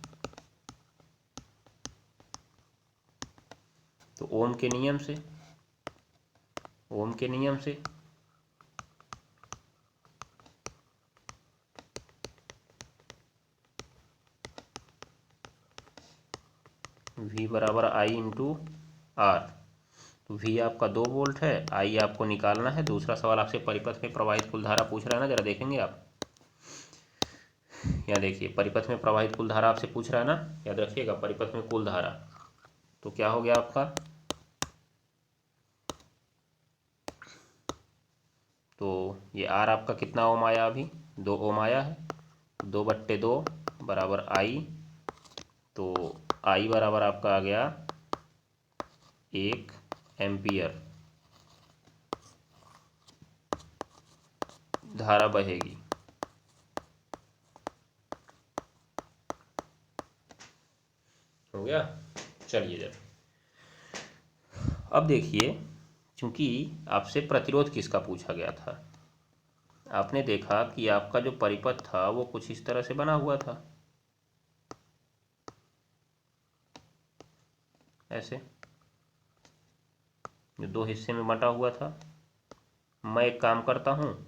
तो ओम के नियम से V बराबर I × R। तो V आपका 2 वोल्ट है, I आपको निकालना है। दूसरा सवाल आपसे परिपथ में प्रवाहित कुल धारा पूछ रहा है ना, जरा देखेंगे आप। यहाँ देखिए परिपथ में प्रवाहित कुल धारा आपसे पूछ रहा है ना, याद रखिएगा परिपथ में कुल धारा। तो क्या हो गया आपका, तो ये R आपका कितना ओम आया, अभी 2 ओम आया है, 2/2 बराबर I। तो I बराबर आपका आ गया 1 एम्पियर धारा बहेगी। हो गया। चलिए जब अब देखिए, चूंकि आपसे प्रतिरोध किसका पूछा गया था, आपने देखा कि आपका जो परिपथ था वो कुछ इस तरह से बना हुआ था, ऐसे जो 2 हिस्से में बंटा हुआ था। मैं एक काम करता हूँ,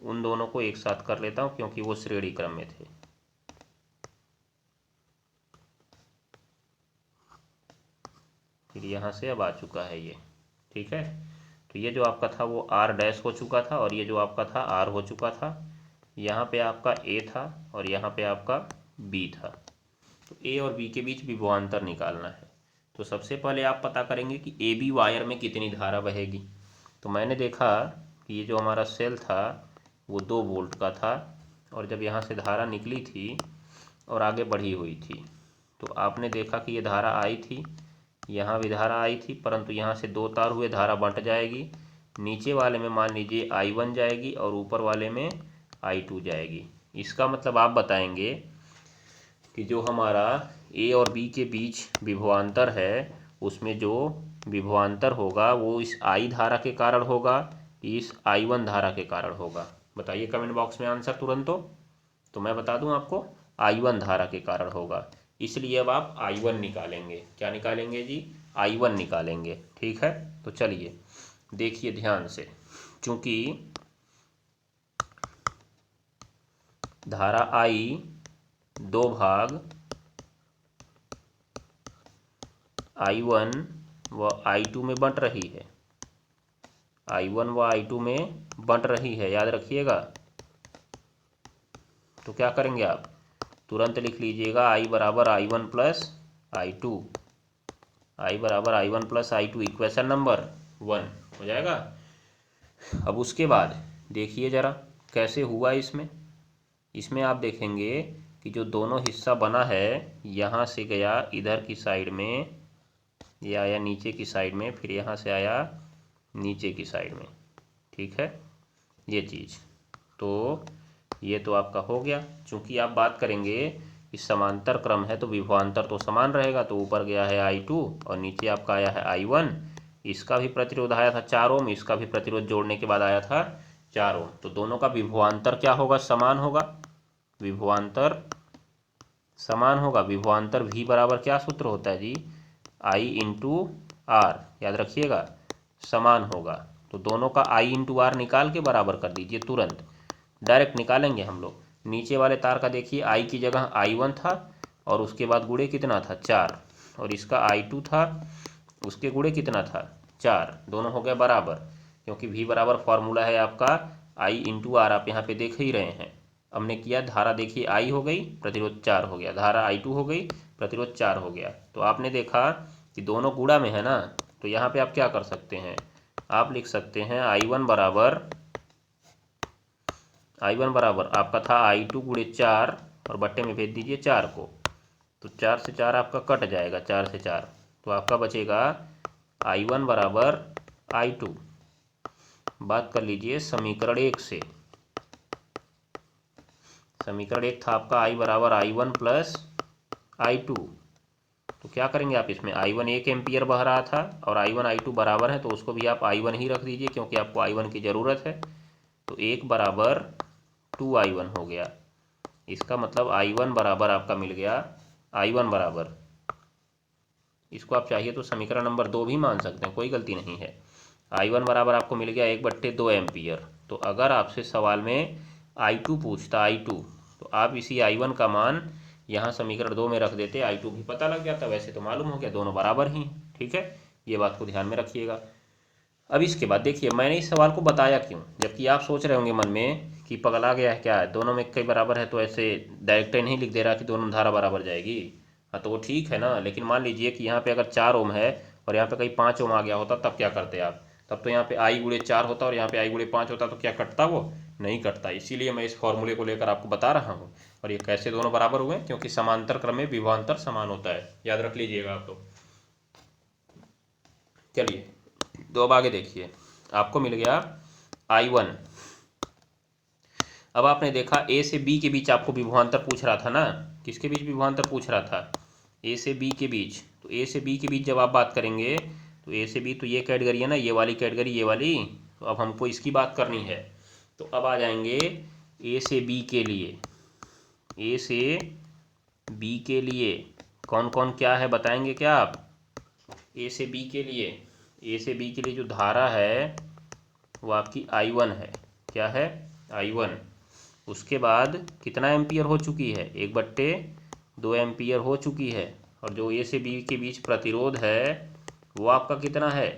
उन दोनों को एक साथ कर लेता हूँ क्योंकि वो श्रेणी क्रम में थे। फिर यहाँ से अब आ चुका है ये, ठीक है। तो ये जो आपका था वो R डैश हो चुका था और ये जो आपका था R हो चुका था। यहाँ पे आपका A था और यहाँ पे आपका B था। तो A और B के बीच विभवांतर निकालना है। तो सबसे पहले आप पता करेंगे कि AB वायर में कितनी धारा बहेगी। तो मैंने देखा कि ये जो हमारा सेल था वो 2 वोल्ट का था और जब यहाँ से धारा निकली थी और आगे बढ़ी हुई थी तो आपने देखा कि ये धारा आई थी, यहाँ भी धारा आई थी, परंतु यहाँ से 2 तार हुए धारा बंट जाएगी। नीचे वाले में मान लीजिए I1 जाएगी और ऊपर वाले में I2 जाएगी। इसका मतलब आप बताएंगे कि जो हमारा A और B के बीच विभवांतर है उसमें जो विभवांतर होगा वो इस I धारा के कारण होगा कि इस I1 धारा के कारण होगा। बताइए कमेंट बॉक्स में आंसर तुरंत। तो मैं बता दूं आपको I1 धारा के कारण होगा, इसलिए अब आप I1 निकालेंगे। क्या निकालेंगे जी, I1 निकालेंगे, ठीक है। तो चलिए देखिए ध्यान से, चूंकि धारा I 2 भाग I1 व I2 में बंट रही है, I1 व I2 में बंट रही है, याद रखिएगा। तो क्या करेंगे आप, तुरंत लिख लीजिएगा I बराबर I1 + I2, I बराबर I1 + I2, इक्वेशन नंबर 1 हो जाएगा। अब उसके बाद देखिए ज़रा कैसे हुआ इसमें आप देखेंगे कि जो दोनों हिस्सा बना है यहाँ से गया इधर की साइड में, ये आया नीचे की साइड में, फिर यहाँ से आया नीचे की साइड में, ठीक है ये चीज़। तो ये तो आपका हो गया। चूँकि आप बात करेंगे इस समांतर क्रम है तो विभवांतर तो समान रहेगा, तो ऊपर गया है I2 और नीचे आपका आया है I1। इसका भी प्रतिरोध आया था 4 ओम, इसका भी प्रतिरोध जोड़ने के बाद आया था 4 ओम। तो दोनों का विभवांतर क्या होगा? समान होगा। विभवांतर समान होगा। विभवांतर V बराबर क्या सूत्र होता है जी? I इंटू R, याद रखिएगा, समान होगा। तो दोनों का I इंटू R निकाल के बराबर कर दीजिए, तुरंत डायरेक्ट निकालेंगे हम लोग। नीचे वाले तार का देखिए I की जगह I1 था और उसके बाद गुणे कितना था? 4, और इसका I2 था, उसके गुणे कितना था? 4। दोनों हो गया बराबर, क्योंकि V बराबर फॉर्मूला है आपका I इंटू R, आप यहाँ पे देख ही रहे हैं। हमने किया, धारा देखिए I हो गई, प्रतिरोध 4 हो गया, धारा I2 हो गई, प्रतिरोध 4 हो गया। तो आपने देखा कि दोनों गुणा में है ना, तो यहाँ पे आप क्या कर सकते हैं? आप लिख सकते हैं I1 बराबर आपका था I2 गुणे 4 और बट्टे में भेज दीजिए 4 को, तो 4 से 4 आपका कट जाएगा, 4 से 4, तो आपका बचेगा I1 बराबर I2। बात कर लीजिए समीकरण 1 से। समीकरण 1 था आपका I बराबर I1 प्लस I2। तो क्या करेंगे आप इसमें? I1 1 एम्पियर बह रहा था और I1 I2 बराबर है, तो उसको भी आप I1 ही रख दीजिए, क्योंकि आपको I1 की ज़रूरत है। तो 1 बराबर 2I1 हो गया। इसका मतलब I1 बराबर आपका मिल गया, I1 बराबर, इसको आप चाहिए तो समीकरण नंबर 2 भी मान सकते हैं, कोई गलती नहीं है। I1 बराबर आपको मिल गया 1/2 एम्पियर। तो अगर आपसे सवाल में I2 पूछता, I2, तो आप इसी I1 का मान यहाँ समीकरण 2 में रख देते, I2 भी पता लग जाता। वैसे तो मालूम हो गया दोनों बराबर ही, ठीक है, ये बात को ध्यान में रखिएगा। अब इसके बाद देखिए, मैंने इस सवाल को बताया क्यों, जबकि आप सोच रहे होंगे मन में कि पगला गया है क्या है, दोनों में कई बराबर है तो ऐसे डायरेक्ट नहीं लिख दे रहा कि दोनों धारा बराबर जाएगी। हाँ तो वो ठीक है ना, लेकिन मान लीजिए कि यहाँ पे अगर 4 ओम है और यहाँ पे कहीं 5 ओम आ गया होता, तब क्या करते आप? तब तो यहाँ पे I गुणे 4 होता और यहाँ पे I गुणे 5 होता, तो क्या कटता? वो नहीं कटता। इसीलिए मैं इस फॉर्मूले को लेकर आपको बता रहा हूँ। और ये कैसे दोनों बराबर हुए? क्योंकि समांतर क्रम में विभवांतर समान होता है, याद रख लीजिएगा आप। तो चलिए, तो अब आगे देखिए, आपको मिल गया I1। अब आपने देखा A से B के बीच आपको विभवांतर पूछ रहा था ना, किसके बीच विभवांतर पूछ रहा था? A से B के बीच। तो A से B के बीच जब आप बात करेंगे, तो A से B तो ये कैटेगरी है ना, ये वाली कैटेगरी, ये वाली, तो अब हमको इसकी बात करनी है। तो अब आ जाएंगे A से B के लिए। A से B के लिए कौन कौन क्या है बताएंगे क्या आप? A से B के लिए, A से B के लिए जो धारा है वो आपकी I1 है। क्या है? I1। उसके बाद कितना एम्पियर हो चुकी है? 1/2 एम्पियर हो चुकी है। और जो A से B के बीच प्रतिरोध है वो आपका कितना है?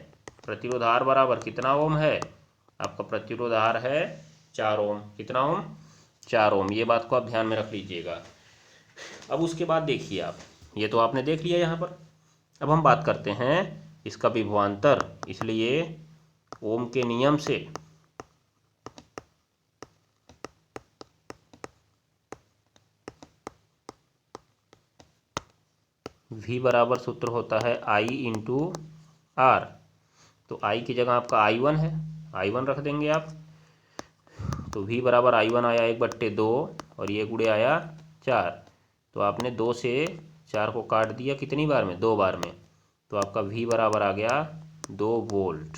प्रतिरोध R बराबर कितना ओम है? आपका प्रतिरोध R है 4 ओम। कितना ओम? 4 ओम। ये बात को आप ध्यान में रख लीजिएगा। अब उसके बाद देखिए आप, ये तो आपने देख लिया यहाँ पर। अब हम बात करते हैं इसका विभवांतर, इसलिए ओम के नियम से V बराबर सूत्र होता है I इंटू R। तो I की जगह आपका I1 है, I1 रख देंगे आप। तो V बराबर I1 आया 1/2 और ये गुणे आया 4। तो आपने 2 से 4 को काट दिया कितनी बार में? 2 बार में। तो आपका V बराबर आ गया 2 वोल्ट।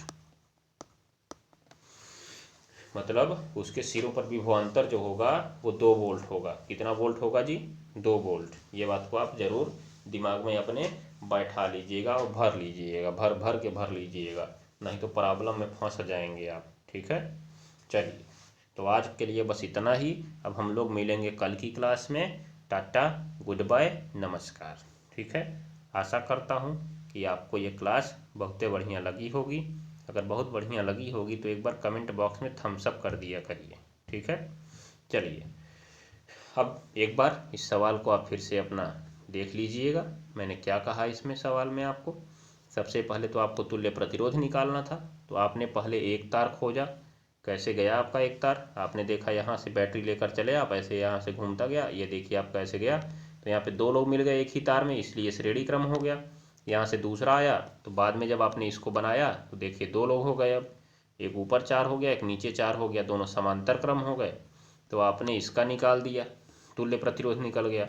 मतलब उसके सिरों पर विभवांतर जो होगा वो 2 वोल्ट होगा। कितना वोल्ट होगा जी? 2 वोल्ट। ये बात को आप जरूर दिमाग में अपने बैठा लीजिएगा और भर लीजिएगा, भर भर के भर लीजिएगा, नहीं तो प्रॉब्लम में फंस जाएंगे आप, ठीक है। चलिए, तो आज के लिए बस इतना ही। अब हम लोग मिलेंगे कल की क्लास में। टाटा, गुड बाय, नमस्कार, ठीक है। आशा करता हूँ कि आपको ये क्लास बहुत बढ़िया लगी होगी। अगर बहुत बढ़िया लगी होगी तो एक बार कमेंट बॉक्स में थम्स अप कर दिया करिए, ठीक है। चलिए, अब एक बार इस सवाल को आप फिर से अपना देख लीजिएगा, मैंने क्या कहा इसमें सवाल में आपको। सबसे पहले तो आपको तुल्य प्रतिरोध निकालना था, तो आपने पहले एक तार खोजा। कैसे गया आपका एक तार? आपने देखा यहाँ से बैटरी लेकर चले आप, ऐसे यहाँ से घूमता गया, ये देखिए आप कैसे गया। तो यहाँ पे 2 लोग मिल गए एक ही तार में, इसलिए श्रेणी क्रम हो गया। यहाँ से दूसरा आया, तो बाद में जब आपने इसको बनाया तो देखिए 2 लोग हो गए। अब एक ऊपर 4 हो गया, एक नीचे 4 हो गया, दोनों समांतर क्रम हो गए। तो आपने इसका निकाल दिया, तुल्य प्रतिरोध निकल गया।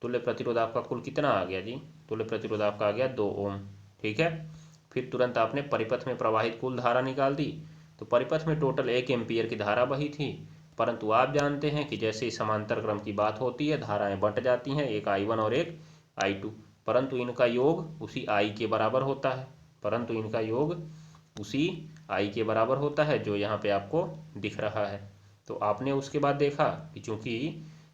तुल्य प्रतिरोध आपका कुल कितना आ गया जी? तुल्य प्रतिरोध आपका आ गया 2 ओम। ठीक है, फिर तुरंत आपने परिपथ में प्रवाहित कुल धारा निकाल दी। तो परिपथ में टोटल 1 एम्पियर की धारा बही थी, परंतु आप जानते हैं कि जैसे ही समांतर क्रम की बात होती है धाराएं बंट जाती हैं, एक I1 और एक I2, परंतु इनका योग उसी I के बराबर होता है। परंतु इनका योग उसी I के बराबर होता है जो यहाँ पे आपको दिख रहा है। तो आपने उसके बाद देखा कि चूंकि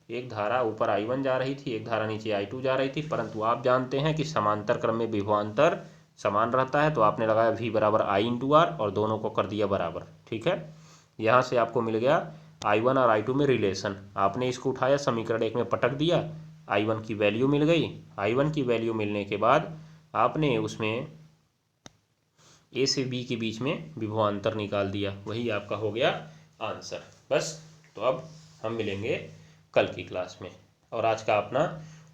एक धारा ऊपर I1 जा रही थी, एक धारा नीचे I2 जा रही थी, परंतु आप जानते हैं कि समांतर क्रम में विभवांतर समान रहता है, तो आपने लगाया V बराबर I इंटू आर और दोनों को कर दिया बराबर। ठीक है, यहाँ से आपको मिल गया I1 और I2 में रिलेशन। आपने इसको उठाया समीकरण 1 में पटक दिया, I1 की वैल्यू मिल गई। I1 की वैल्यू मिलने के बाद आपने उसमें A से B के बीच में विभवांतर निकाल दिया, वही आपका हो गया आंसर। बस, तो अब हम मिलेंगे कल की क्लास में। और आज का अपना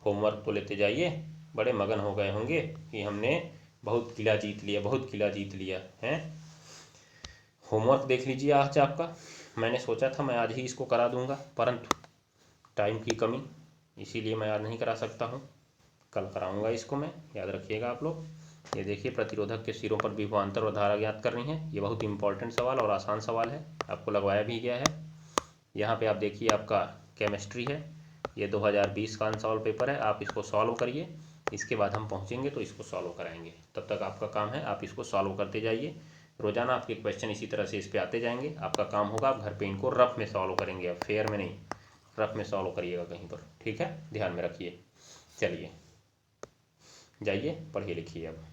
होमवर्क तो लेते जाइए। बड़े मगन हो गए होंगे कि हमने बहुत किला जीत लिया, बहुत किला जीत लिया है। होमवर्क देख लीजिए आज आपका। मैंने सोचा था मैं आज ही इसको करा दूंगा, परंतु टाइम की कमी, इसीलिए मैं आज नहीं करा सकता हूँ। कल कराऊंगा इसको मैं, याद रखिएगा आप लोग। ये देखिए, प्रतिरोधक के सिरों पर विभवांतर और धारा ज्ञात करनी है। ये बहुत इंपॉर्टेंट सवाल और आसान सवाल है, आपको लगवाया भी गया है। यहाँ पे आप देखिए आपका केमिस्ट्री है, ये 2020 का आंसर पेपर है। आप इसको सॉल्व करिए, इसके बाद हम पहुँचेंगे तो इसको सॉल्व कराएंगे। तब तक आपका काम है आप इसको सॉल्व करते जाइए। रोजाना आपके क्वेश्चन इसी तरह से इस पर आते जाएंगे। आपका काम होगा आप घर पे इनको रफ में सॉल्व करेंगे, अब फेयर में नहीं, रफ में सॉल्व करिएगा कहीं पर। ठीक है, ध्यान में रखिए। चलिए जाइए पढ़िए लिखिए अब।